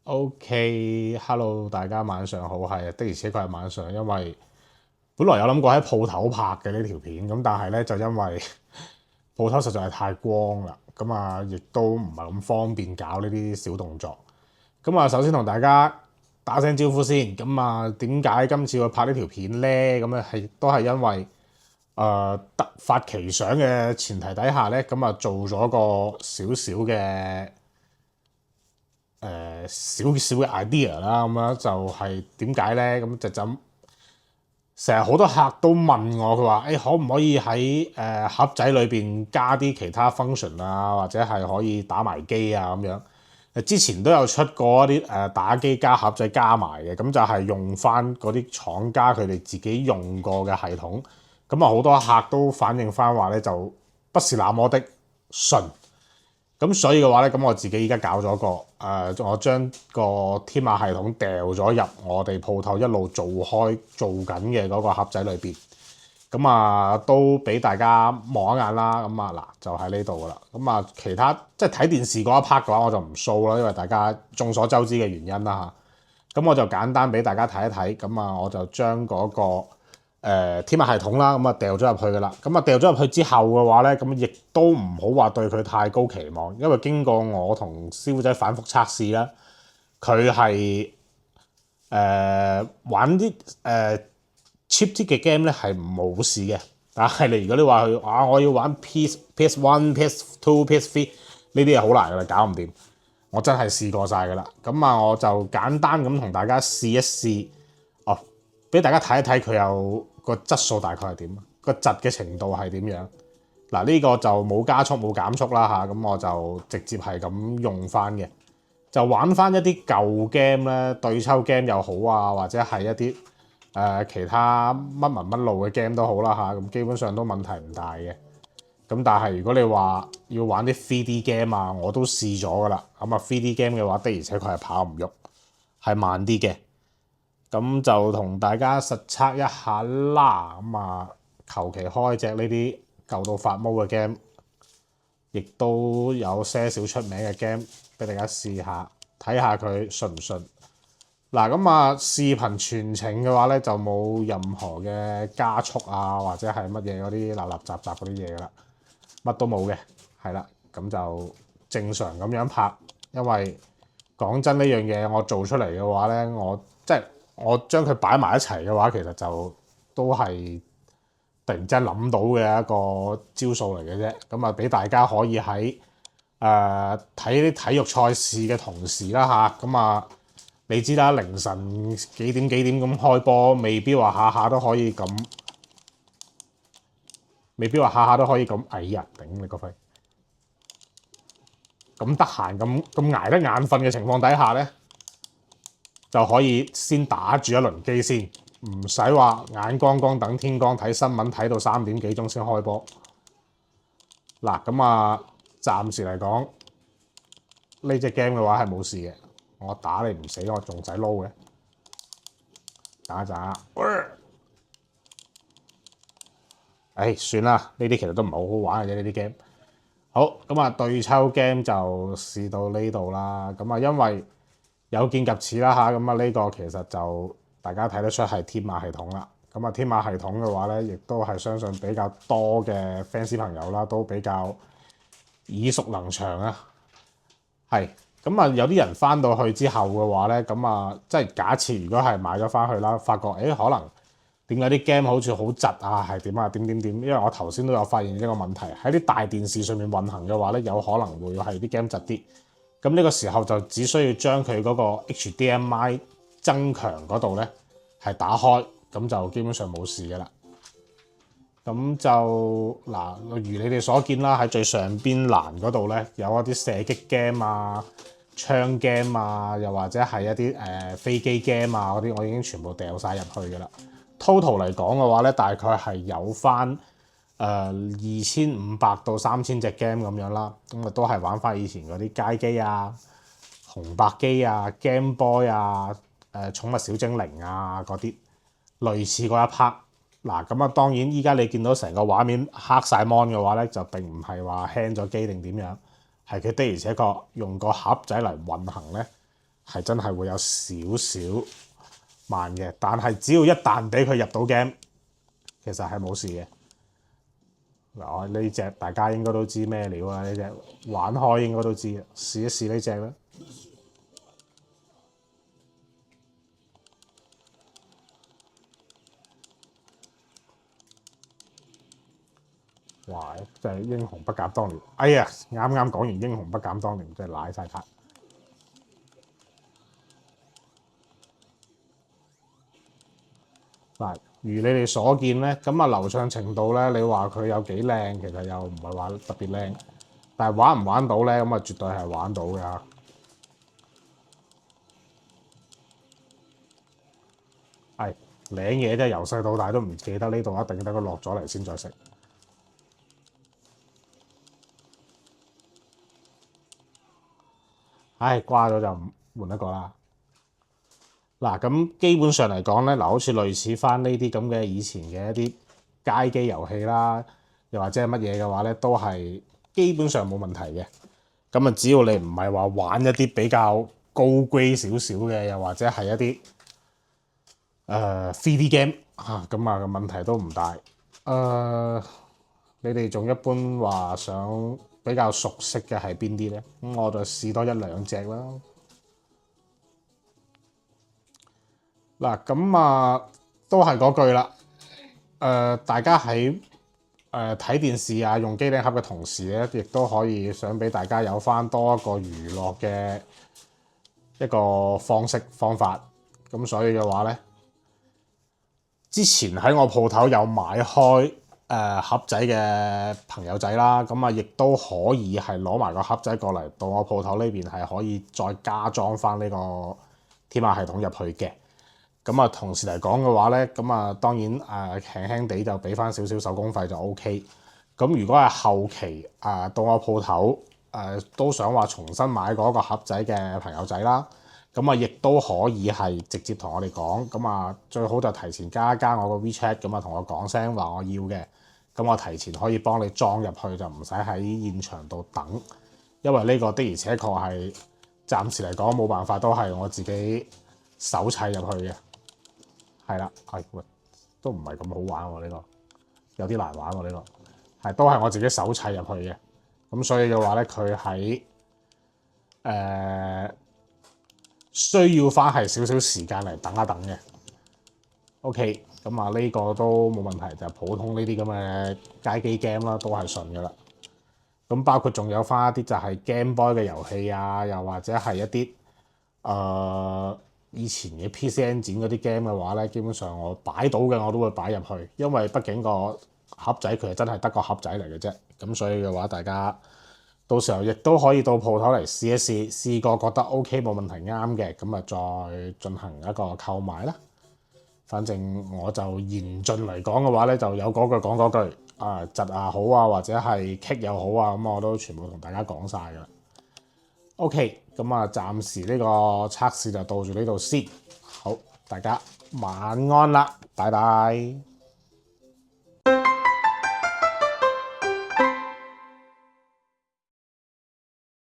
OK，Hello，大家晚上好，係的而且確係晚上，因為本來有諗過喺鋪頭拍嘅呢條片，咁但係咧就因為鋪頭實在係太光啦，咁啊亦都唔係咁方便搞呢啲小動作。咁啊，首先同大家打聲招呼先。咁啊，點解今次會拍呢條片咧？咁啊都係因為突發奇想嘅前提底下咧，咁啊做咗個少少嘅。少少嘅 idea 啦，咁樣就係點解咧？咁就咁成日好多客都問我，佢話：可唔可以喺盒仔裏邊加啲其他 function 啊，或者係可以打埋機啊咁樣？之前都有出過一啲打機加盒仔加埋嘅，咁就係用翻嗰啲廠家佢哋自己用過嘅系統。咁啊好多客都反映翻話咧，就不是那麼的順。咁所以嘅話咧，咁我自己依家搞咗個我將個天馬系統掉咗入我哋鋪頭一路做緊嘅嗰個盒仔裏邊，咁啊都俾大家望一眼啦。咁啊嗱，就喺呢度噶啦。咁啊其他即係睇電視嗰一 part 嘅話，我就唔 show 啦，因為大家眾所周知嘅原因啦嚇。咁我就簡單俾大家睇一睇。咁啊，我就將嗰個天馬系統啦，咁啊掉咗入去噶啦。咁啊掉咗入去之後嘅話咧，咁亦都唔好話對佢太高期望，因為經過我同師傅仔反覆測試啦，佢係玩啲cheap 啲嘅 game 咧係冇事嘅。但係如果你話佢我要玩 PS1、PS2、PS3 呢啲嘢好難噶啦，搞唔掂。我真係試過晒噶啦。咁啊，我就簡單咁同大家試一試，俾大家睇一睇佢有個質素大概係點，個窒嘅程度係點樣。嗱，呢個就冇加速冇減速啦嚇，咁我就直接係咁用翻嘅，就玩翻一啲舊 game 咧，對抽 game 又好啊，或者係一啲其他乜文乜路嘅 game 都好啦嚇，咁基本上都問題唔大嘅。咁但係如果你話要玩啲 3D game 啊，我都試咗噶啦。咁啊 3D game 嘅話，的而且確係跑唔喐，係慢啲嘅。咁就同大家實測一下啦。咁啊，求其開隻呢啲舊到發毛嘅 game，亦都有些少出名嘅 game 俾大家試下，睇下佢順唔順。嗱，咁啊，視頻全程嘅話咧，就冇任何嘅加速啊，或者係乜嘢嗰啲立雜雜嗰啲嘢噶啦，乜都冇嘅，係啦。咁就正常咁樣拍，因為講真呢樣嘢，我做出嚟嘅話咧，我將佢擺埋一齊嘅話，其實就都係突然之間諗到嘅一個招數嚟嘅啫。咁啊，俾大家可以喺睇啲體育賽事嘅同時啦嚇。咁啊，你知啦，凌晨幾點咁開波，未必話下下都可以咁，哎呀，頂你個肺！咁得閒咁捱得眼瞓嘅情況底下咧，就可以先打住一輪機先，唔使話眼光光等天光睇新聞睇到3點幾鐘先開波。嗱，咁啊，暫時嚟講呢隻 game 嘅話係冇事嘅，我打你唔死，我仲使撈嘅。打一打，算啦，呢啲其實都唔係好好玩嘅啫，呢啲 game。好，咁啊，對抽 game 就試到呢度啦。咁啊，因為有見及此啦嚇，咁啊呢個其實就大家睇得出係天馬系統啦。咁啊，天馬系統嘅話咧，亦都係相信比較多嘅 fans 朋友啦，都比較耳熟能詳啊。係，咁啊有啲人翻到去之後嘅話咧，咁啊即係假設如果係買咗翻去啦，發覺可能點解啲 game 好似好窒啊，係點啊點，因為我頭先都有發現呢個問題，喺啲大電視上面運行嘅話咧，有可能會係啲 game 窒啲。咁呢個時候就只需要將佢嗰個 HDMI 增強嗰度咧係打開，咁就基本上冇事嘅啦。咁就嗱，例如你哋所見啦，喺最上邊欄嗰度咧有一啲射擊 game 啊、槍 game 啊，又或者係一啲飛機 game 啊嗰啲，我已經全部掉晒入去嘅啦。Total 嚟講嘅話咧，大概係有翻2500到3000隻 game 咁樣啦。咁啊都係玩翻以前嗰啲街機啊、紅白機啊、Game Boy 啊、寵物小精靈啊嗰啲類似嗰一 part。嗱，咁啊當然依家你見到成個畫面黑晒 mon 嘅話咧，就並唔係話輕咗機定點樣，係佢的而且確用個盒仔嚟運行咧，係真係會有少少慢嘅，但係只要一旦俾佢入到 game，其實係冇事嘅。嗱，我呢隻大家應該都知咩料啦，呢隻玩開應該都知，試一試呢隻啦。哇！真係英雄不減當年。哎呀，啱啱講完英雄不減當年，真係賴晒塔。嗱，如你哋所見咧，咁啊流暢程度咧，你話佢有幾靚，其實又唔係話特別靚。但係玩唔玩到咧，咁啊絕對係玩到㗎。係領嘢真係由細到大都唔記得呢度，一定等佢落咗嚟先再食。唉，瓜咗就換一個啦。嗱，咁基本上嚟講咧，嗱，好似類似翻呢啲咁嘅以前嘅一啲街機遊戲啦，又或者係乜嘢嘅話咧，都係基本上冇問題嘅。咁啊，只要你唔係話玩一啲比較高 grade 少少嘅，又或者係一啲3D game 嚇，咁啊個問題都唔大。你哋仲一般話想比較熟悉嘅係邊啲咧？咁我就試多一兩隻啦。嗱，咁啊都係嗰句啦。大家喺睇電視啊，用機頂盒嘅同時咧，亦都可以想俾大家有翻多一個娛樂嘅一個方法。咁所以嘅話咧，之前喺我鋪頭有買開盒仔嘅朋友仔啦，咁啊亦都可以係攞埋個盒仔過嚟到我鋪頭呢邊係可以再加裝翻呢個天馬系統入去嘅。咁啊，同時嚟講嘅話咧，咁啊當然輕輕地就俾翻少少手工費就 OK。咁如果係後期到我鋪頭都想話重新買嗰個盒仔嘅朋友仔啦，咁啊亦都可以係直接同我哋講，咁啊最好就提前加我個 WeChat，咁啊同我講聲話我要嘅，咁我提前可以幫你裝入去，就唔使喺現場度等，因為呢個的而且確係暫時嚟講冇辦法，都係我自己手砌入去嘅。係啦，都唔係咁好玩喎，呢個有啲難玩喎，呢個係都係我自己手砌入去嘅。咁所以嘅話咧，佢喺需要翻係少少時間嚟等一等嘅。OK，咁啊呢個都冇問題，就係普通呢啲咁嘅街機 game 啦，都係順噶啦。咁包括仲有翻一啲就係 Game Boy 嘅遊戲啊，又或者係一啲以前嘅 PCN 展嗰啲 game 嘅話咧，基本上我擺到嘅我都會擺入去，因為畢竟個盒仔佢係真係得個盒仔嚟嘅啫。咁所以嘅話，大家到時候亦都可以到鋪頭嚟試一試，試過覺得 OK 冇問題啱嘅，咁啊再進行一個購買啦。反正我就嚴峻嚟講嘅話咧，就有嗰句講嗰句窒啊好啊，或者係棘又好啊，咁我都全部同大家講晒㗎啦。OK，咁啊，暫時呢個測試就到住呢度先。好，大家晚安啦，拜拜。